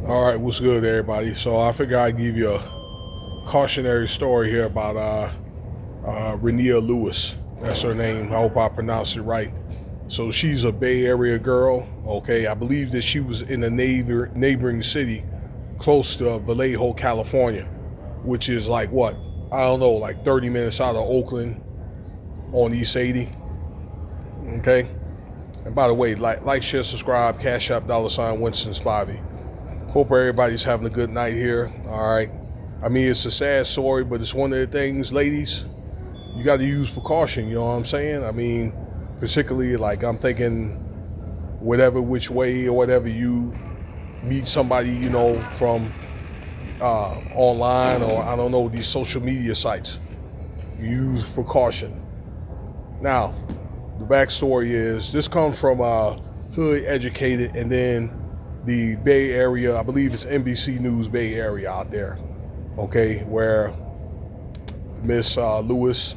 All right, what's good, everybody? So I figure I'd give you a cautionary story here about Renia Lewis. That's her name. I hope I pronounced it right. So she's a Bay Area girl. Okay, I believe that she was in a neighboring city close to Vallejo, California, which is like what? I don't know, like 30 minutes out of Oakland on East 80. Okay. And by the way, like, share, subscribe, Cash App, $ Winston Spivey. Hope everybody's having a good night here. All right. I mean, it's a sad story, but it's one of the things, ladies, you got to use precaution. You know what I'm saying? I mean, particularly like I'm thinking whatever which way or whatever you meet somebody, you know, from online or I don't know, these social media sites. Use precaution. Now, the backstory is this comes from hood educated and then the Bay Area, I believe it's NBC News Bay Area out there, okay, where Miss Lewis,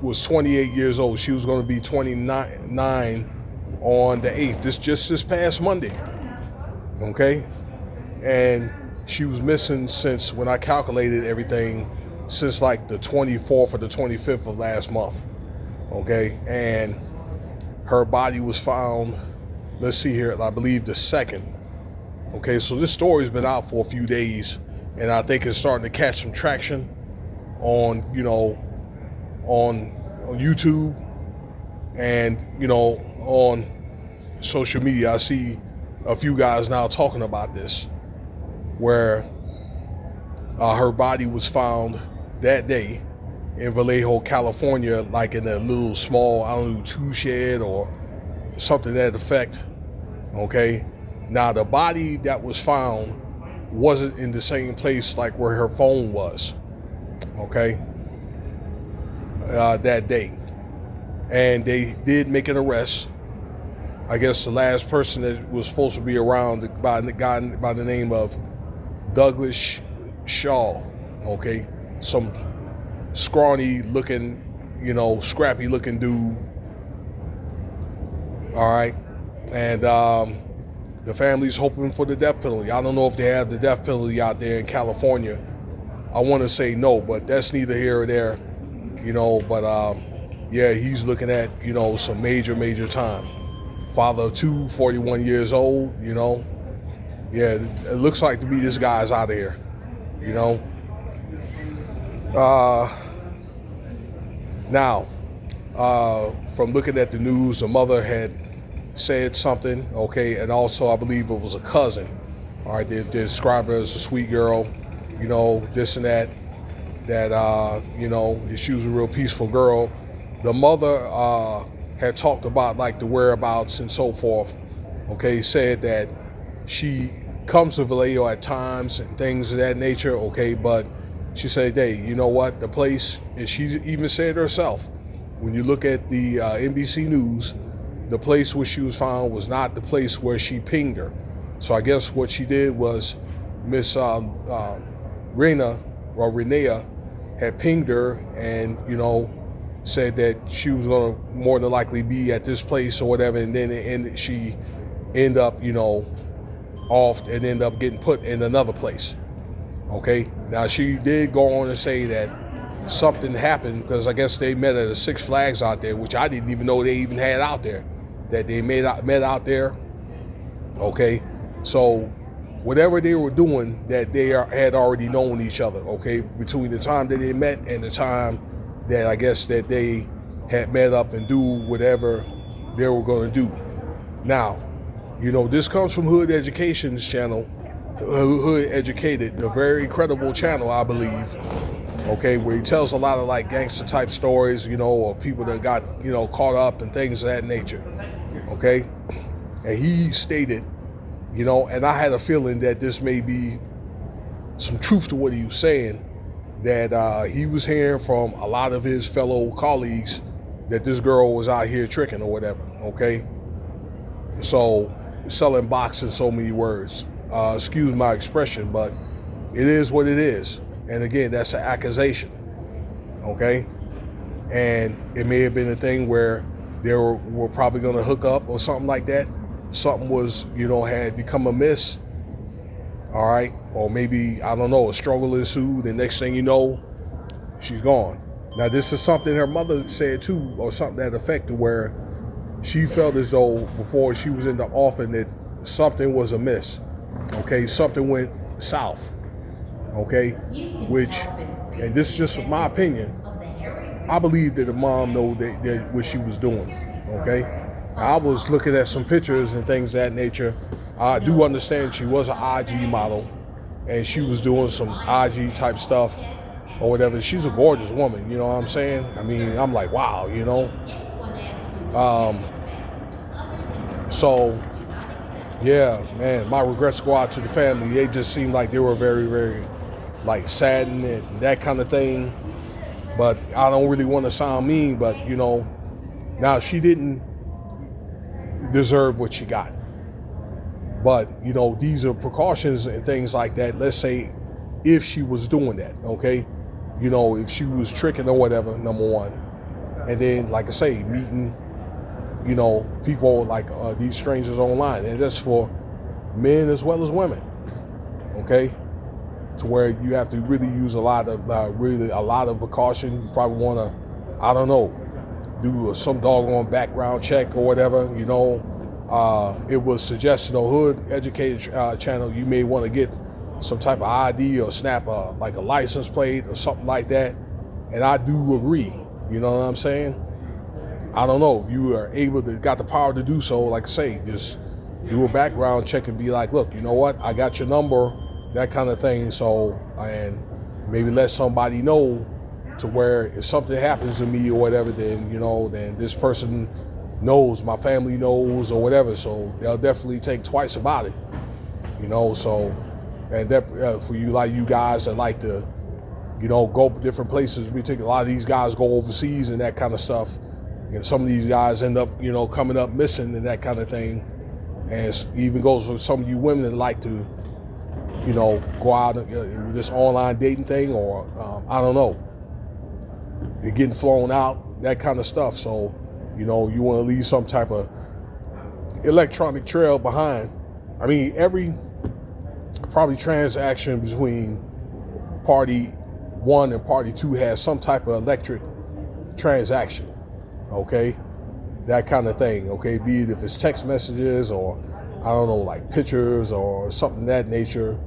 was 28 years old. She was going to be 29 on the 8th, this past Monday, okay? And she was missing since, when I calculated everything, since like the 24th or the 25th of last month, okay? And her body was found, let's see here, I believe the 2nd. Okay, so this story's been out for a few days, and I think it's starting to catch some traction on, you know, on YouTube and, you know, on social media. I see a few guys now talking about this, where her body was found that day in Vallejo, California, like in a little small, I don't know, tool shed or something to that effect. Okay, now the body that was found wasn't in the same place like where her phone was, okay, that day. And they did make an arrest. I guess the last person that was supposed to be around by the guy by the name of Douglas Shaw, okay, some scrawny looking, you know, scrappy looking dude. All right. And the family's hoping for the death penalty. I don't know if they have the death penalty out there in California. I want to say no, but that's neither here or there, you know. But yeah, he's looking at, you know, some major time. Father of two, 41 years old, you know. Yeah, it looks like to me this guy's out of here, you know. Now, from looking at the news, the mother had said something, okay, and also I believe it was a cousin. All right, they described her as a sweet girl, you know, this and that, you know, she was a real peaceful girl. The mother had talked about like the whereabouts and so forth, okay, said that she comes to Vallejo at times and things of that nature, okay, but she said, hey, you know what, the place, and she even said herself, when you look at the NBC News, the place where she was found was not the place where she pinged her. So I guess what she did was Miss Renia had pinged her and, you know, said that she was going to more than likely be at this place or whatever, and then she ended up, you know, off and ended up getting put in another place. Okay, now she did go on and say that something happened because I guess they met at a Six Flags out there, which I didn't even know they even had out there, that they met out there. Okay, so whatever they were doing, that they had already known each other, okay, between the time that they met and the time that I guess that they had met up and do whatever they were going to do. Now, you know, this comes from Hood Education's channel, Hood Educated, the very credible channel, I believe, okay, where he tells a lot of like gangster type stories, you know, or people that got, you know, caught up and things of that nature, okay? And he stated, you know, and I had a feeling that this may be some truth to what he was saying, that he was hearing from a lot of his fellow colleagues that this girl was out here tricking or whatever, okay? So, selling box in so many words. Excuse my expression, but it is what it is. And again, that's an accusation, okay? And it may have been a thing where they were probably going to hook up or something like that. Something was, you know, had become amiss, all right? Or maybe, I don't know, a struggle ensued, and next thing you know, she's gone. Now, this is something her mother said too, or something that affected where she felt as though before she was in the offing that something was amiss, okay? Something went south, okay? Which, and this is just my opinion, I believe that the mom knew that what she was doing, okay? I was looking at some pictures and things of that nature. I do understand she was an IG model, and she was doing some IG type stuff or whatever. She's a gorgeous woman, you know what I'm saying? I mean, I'm like, wow, you know? So, yeah, man, my regrets go out to the family. They just seemed like they were very, very, like, saddened and that kind of thing. But I don't really want to sound mean, but, you know, now she didn't deserve what she got. But, you know, these are precautions and things like that. Let's say if she was doing that, okay? You know, if she was tricking or whatever, number one. And then, like I say, meeting, you know, people like these strangers online. And that's for men as well as women, okay? To where you have to really use a lot of precaution. You probably want to, I don't know, do some doggone background check or whatever, you know. It was suggested on Hood Educated channel, you may want to get some type of ID or snap like a license plate or something like that. And I do agree, you know what I'm saying? I don't know if you are got the power to do so, like I say, just do a background check and be like, look, you know what, I got your number, that kind of thing. So, and maybe let somebody know to where if something happens to me or whatever, then, you know, then this person knows, my family knows or whatever. So they'll definitely think twice about it, you know. So, and that for you, like you guys that like to, you know, go different places. We think a lot of these guys go overseas and that kind of stuff. And some of these guys end up, you know, coming up missing and that kind of thing. And it even goes for some of you women that like to, you know, go out with this online dating thing, or I don't know, they're getting flown out, that kind of stuff. So, you know, you want to leave some type of electronic trail behind. I mean, every probably transaction between party one and party two has some type of electric transaction, okay? That kind of thing, okay? Be it if it's text messages or, I don't know, like pictures or something of that nature,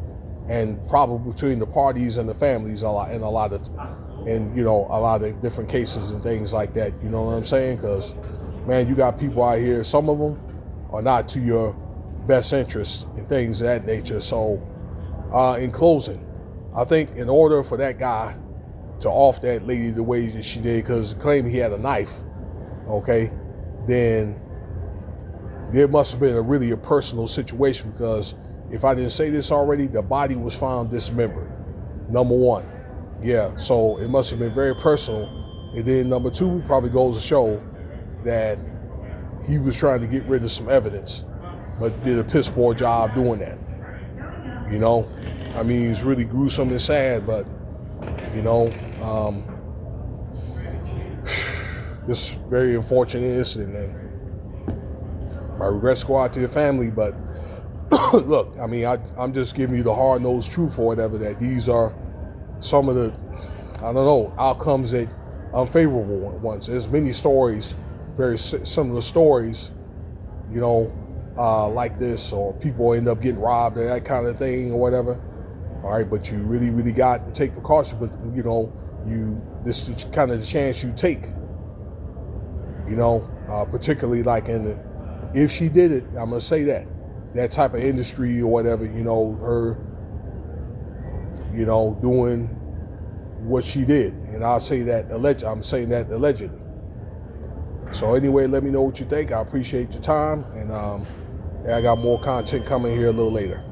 and probably between the parties and the families a lot of different cases and things like that, you know what I'm saying? Because, man, you got people out here, some of them are not to your best interest and things of that nature. So, in closing, I think in order for that guy to off that lady the way that she did, because claiming he had a knife, okay, then it must have been a personal situation, because if I didn't say this already, the body was found dismembered, number one. Yeah, so it must have been very personal. And then number two, probably goes to show that he was trying to get rid of some evidence, but did a piss poor job doing that. You know, I mean, it's really gruesome and sad, but, you know, this very unfortunate incident, and my regrets go out to the family. But look, I mean, I'm just giving you the hard-nosed truth or whatever, that these are some of the, I don't know, outcomes that unfavorable ones. There's many stories, very similar stories, you know, like this, or people end up getting robbed or that kind of thing or whatever. All right, but you really, really got to take precaution. But, you know, this is kind of the chance you take, you know, particularly like if she did it, I'm going to say that type of industry or whatever, you know, her, you know, doing what she did. And I'm saying that allegedly. So anyway, let me know what you think. I appreciate your time. And I got more content coming here a little later.